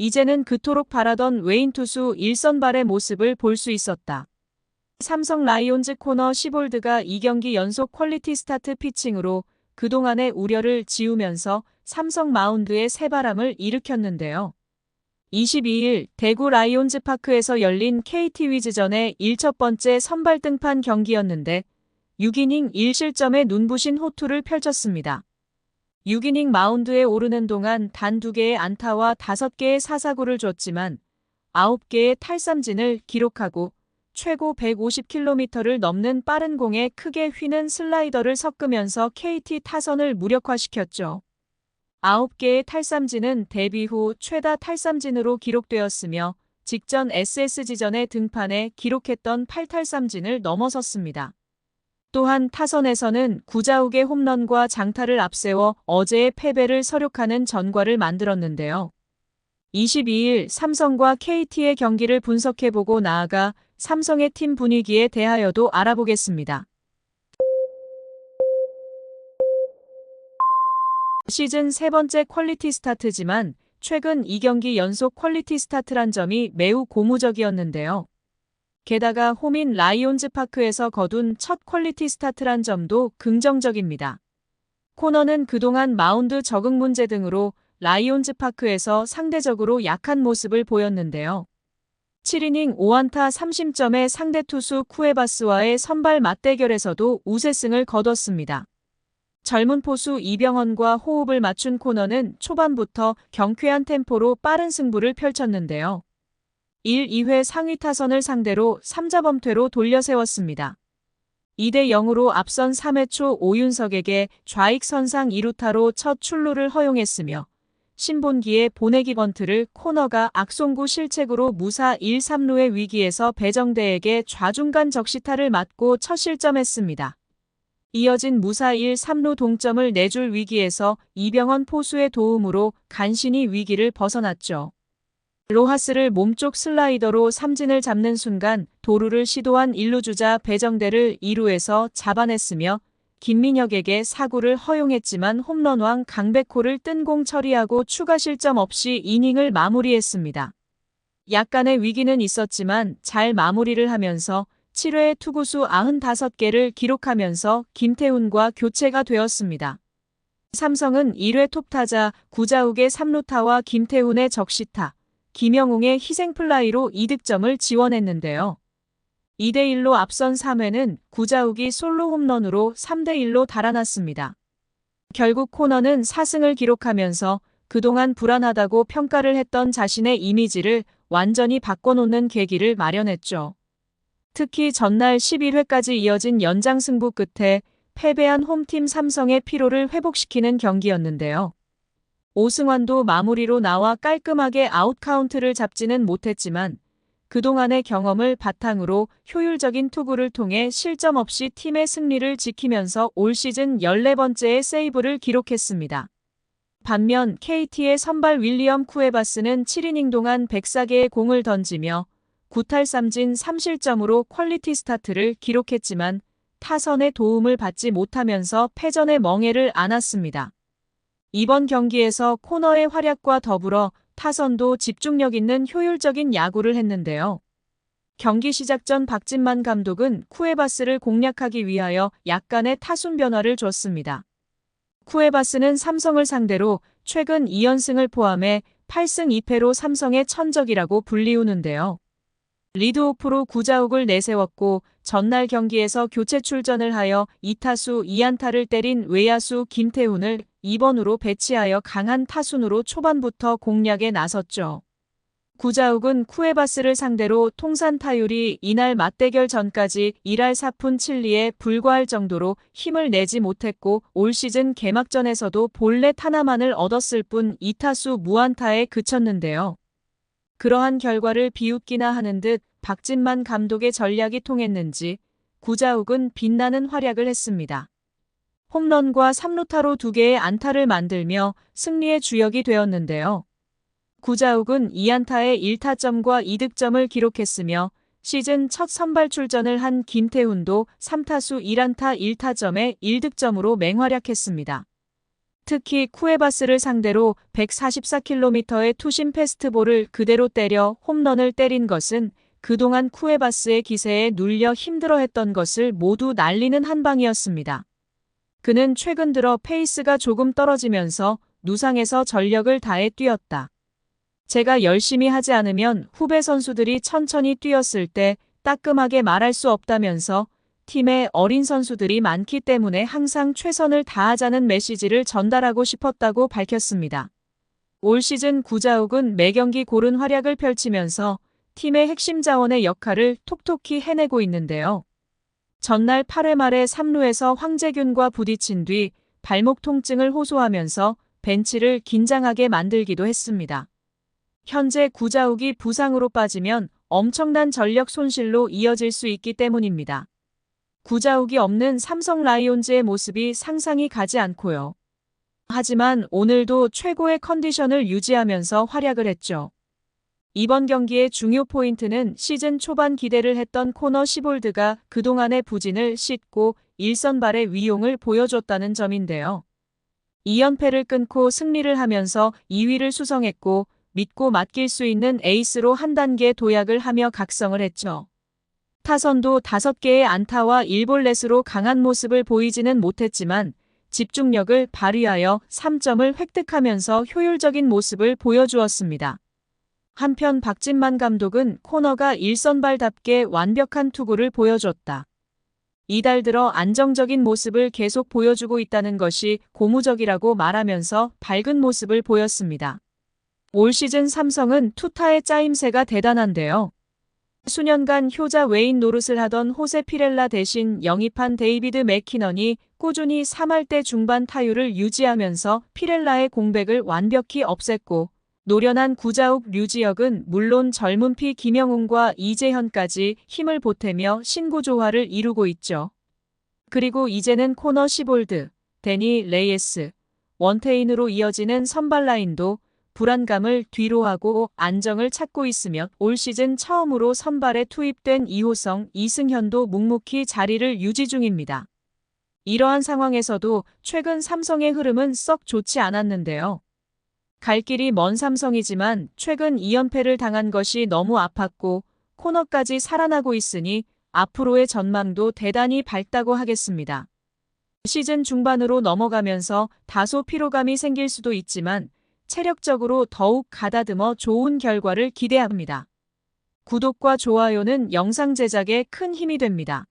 이제는 그토록 바라던 외인 투수 일선발의 모습을 볼 수 있었다. 삼성 라이온즈 코너 시볼드가 2경기 연속 퀄리티 스타트 피칭으로 그동안의 우려를 지우면서 삼성 마운드에 새바람을 일으켰는데요. 22일 대구 라이온즈 파크에서 열린 KT 위즈전의 1첫 번째 선발 등판 경기였는데 6이닝 1실점의 눈부신 호투를 펼쳤습니다. 6이닝 마운드에 오르는 동안 단 2개의 안타와 5개의 사사구를 줬지만 9개의 탈삼진을 기록하고 최고 150km를 넘는 빠른 공에 크게 휘는 슬라이더를 섞으면서 KT 타선을 무력화시켰죠. 9개의 탈삼진은 데뷔 후 최다 탈삼진으로 기록되었으며 직전 SSG전의 등판에 기록했던 8탈삼진을 넘어섰습니다. 또한 타선에서는 구자욱의 홈런과 장타를 앞세워 어제의 패배를 서력하는 전과를 만들었는데요. 22일 삼성과 KT의 경기를 분석해보고 나아가 삼성의 팀 분위기에 대하여도 알아보겠습니다. 시즌 세 번째 퀄리티 스타트지만 최근 2경기 연속 퀄리티 스타트란 점이 매우 고무적이었는데요. 게다가 홈인 라이온즈 파크에서 거둔 첫 퀄리티 스타트란 점도 긍정적입니다. 코너는 그동안 마운드 적응 문제 등으로 라이온즈 파크에서 상대적으로 약한 모습을 보였는데요. 7이닝 5안타 30점의 상대 투수 쿠에바스와의 선발 맞대결에서도 우세승을 거뒀습니다. 젊은 포수 이병헌과 호흡을 맞춘 코너는 초반부터 경쾌한 템포로 빠른 승부를 펼쳤는데요. 1, 2회 상위 타선을 상대로 3자범퇴로 돌려세웠습니다. 2대0으로 앞선 3회 초 오윤석에게 좌익선상 2루타로 첫 출루를 허용했으며 신본기의 보내기 번트를 코너가 악송구 실책으로 무사 1, 3루의 위기에서 배정대에게 좌중간 적시타를 맞고 첫 실점했습니다. 이어진 무사 1, 3루 동점을 내줄 위기에서 이병헌 포수의 도움으로 간신히 위기를 벗어났죠. 로하스를 몸쪽 슬라이더로 삼진을 잡는 순간 도루를 시도한 1루 주자 배정대를 2루에서 잡아냈으며 김민혁에게 사구를 허용했지만 홈런왕 강백호를 뜬공 처리하고 추가 실점 없이 이닝을 마무리했습니다. 약간의 위기는 있었지만 잘 마무리를 하면서 7회에 투구수 95개를 기록하면서 김태훈과 교체가 되었습니다. 삼성은 1회 톱타자 구자욱의 3루타와 김태훈의 적시타, 김영웅의 희생플라이로 이득점을 지원했는데요. 2대1로 앞선 3회는 구자욱이 솔로 홈런으로 3대1로 달아났습니다. 결국 코너는 4승을 기록하면서 그동안 불안하다고 평가를 했던 자신의 이미지를 완전히 바꿔놓는 계기를 마련했죠. 특히 전날 11회까지 이어진 연장승부 끝에 패배한 홈팀 삼성의 피로를 회복시키는 경기였는데요. 오승환도 마무리로 나와 깔끔하게 아웃카운트를 잡지는 못했지만 그동안의 경험을 바탕으로 효율적인 투구를 통해 실점 없이 팀의 승리를 지키면서 올 시즌 14번째의 세이브를 기록했습니다. 반면 KT의 선발 윌리엄 쿠에바스는 7이닝 동안 104개의 공을 던지며 9탈삼진 3실점으로 퀄리티 스타트를 기록했지만 타선의 도움을 받지 못하면서 패전의 멍해를 안았습니다. 이번 경기에서 코너의 활약과 더불어 타선도 집중력 있는 효율적인 야구를 했는데요. 경기 시작 전 박진만 감독은 쿠에바스를 공략하기 위하여 약간의 타순 변화를 줬습니다. 쿠에바스는 삼성을 상대로 최근 2연승을 포함해 8승 2패로 삼성의 천적이라고 불리우는데요. 리드오프로 구자욱을 내세웠고 전날 경기에서 교체 출전을 하여 2타수 2안타를 때린 외야수 김태훈을 2번으로 배치하여 강한 타순으로 초반부터 공략에 나섰죠. 구자욱은 쿠에바스를 상대로 통산 타율이 이날 맞대결 전까지 1할 4푼 7리에 불과할 정도로 힘을 내지 못했고 올 시즌 개막전에서도 볼넷 하나만을 얻었을 뿐 2타수 무안타에 그쳤는데요. 그러한 결과를 비웃기나 하는 듯 박진만 감독의 전략이 통했는지 구자욱은 빛나는 활약을 했습니다. 홈런과 3루타로 2개의 안타를 만들며 승리의 주역이 되었는데요. 구자욱은 2안타에 1타점과 2득점을 기록했으며 시즌 첫 선발 출전을 한 김태훈도 3타수 1안타 1타점에 1득점으로 맹활약했습니다. 특히 쿠에바스를 상대로 144km의 투심 패스트볼을 그대로 때려 홈런을 때린 것은 그동안 쿠에바스의 기세에 눌려 힘들어했던 것을 모두 날리는 한 방이었습니다. 그는 최근 들어 페이스가 조금 떨어지면서 누상에서 전력을 다해 뛰었다. 제가 열심히 하지 않으면 후배 선수들이 천천히 뛰었을 때 따끔하게 말할 수 없다면서 팀에 어린 선수들이 많기 때문에 항상 최선을 다하자는 메시지를 전달하고 싶었다고 밝혔습니다. 올 시즌 구자욱은 매경기 고른 활약을 펼치면서 팀의 핵심 자원의 역할을 톡톡히 해내고 있는데요. 전날 8회 말에 3루에서 황재균과 부딪힌 뒤 발목 통증을 호소하면서 벤치를 긴장하게 만들기도 했습니다. 현재 구자욱이 부상으로 빠지면 엄청난 전력 손실로 이어질 수 있기 때문입니다. 구자욱이 없는 삼성 라이온즈의 모습이 상상이 가지 않고요. 하지만 오늘도 최고의 컨디션을 유지하면서 활약을 했죠. 이번 경기의 중요 포인트는 시즌 초반 기대를 했던 코너 시볼드가 그동안의 부진을 씻고 일선발의 위용을 보여줬다는 점인데요. 2연패를 끊고 승리를 하면서 2위를 수성했고 믿고 맡길 수 있는 에이스로 한 단계 도약을 하며 각성을 했죠. 타선도 5개의 안타와 1볼넷으로 강한 모습을 보이지는 못했지만 집중력을 발휘하여 3점을 획득하면서 효율적인 모습을 보여주었습니다. 한편 박진만 감독은 코너가 일선발답게 완벽한 투구를 보여줬다. 이달 들어 안정적인 모습을 계속 보여주고 있다는 것이 고무적이라고 말하면서 밝은 모습을 보였습니다. 올 시즌 삼성은 투타의 짜임새가 대단한데요. 수년간 효자 외인 노릇을 하던 호세 피렐라 대신 영입한 데이비드 맥키넌이 꾸준히 3할대 중반 타율을 유지하면서 피렐라의 공백을 완벽히 없앴고 노련한 구자욱 류지혁은 물론 젊은 피 김영웅과 이재현까지 힘을 보태며 신구조화를 이루고 있죠. 그리고 이제는 코너 시볼드, 데니 레이에스, 원태인으로 이어지는 선발 라인도 불안감을 뒤로하고 안정을 찾고 있으며 올 시즌 처음으로 선발에 투입된 이호성, 이승현도 묵묵히 자리를 유지 중입니다. 이러한 상황에서도 최근 삼성의 흐름은 썩 좋지 않았는데요. 갈 길이 먼 삼성이지만 최근 2연패를 당한 것이 너무 아팠고 코너까지 살아나고 있으니 앞으로의 전망도 대단히 밝다고 하겠습니다. 시즌 중반으로 넘어가면서 다소 피로감이 생길 수도 있지만 체력적으로 더욱 가다듬어 좋은 결과를 기대합니다. 구독과 좋아요는 영상 제작에 큰 힘이 됩니다.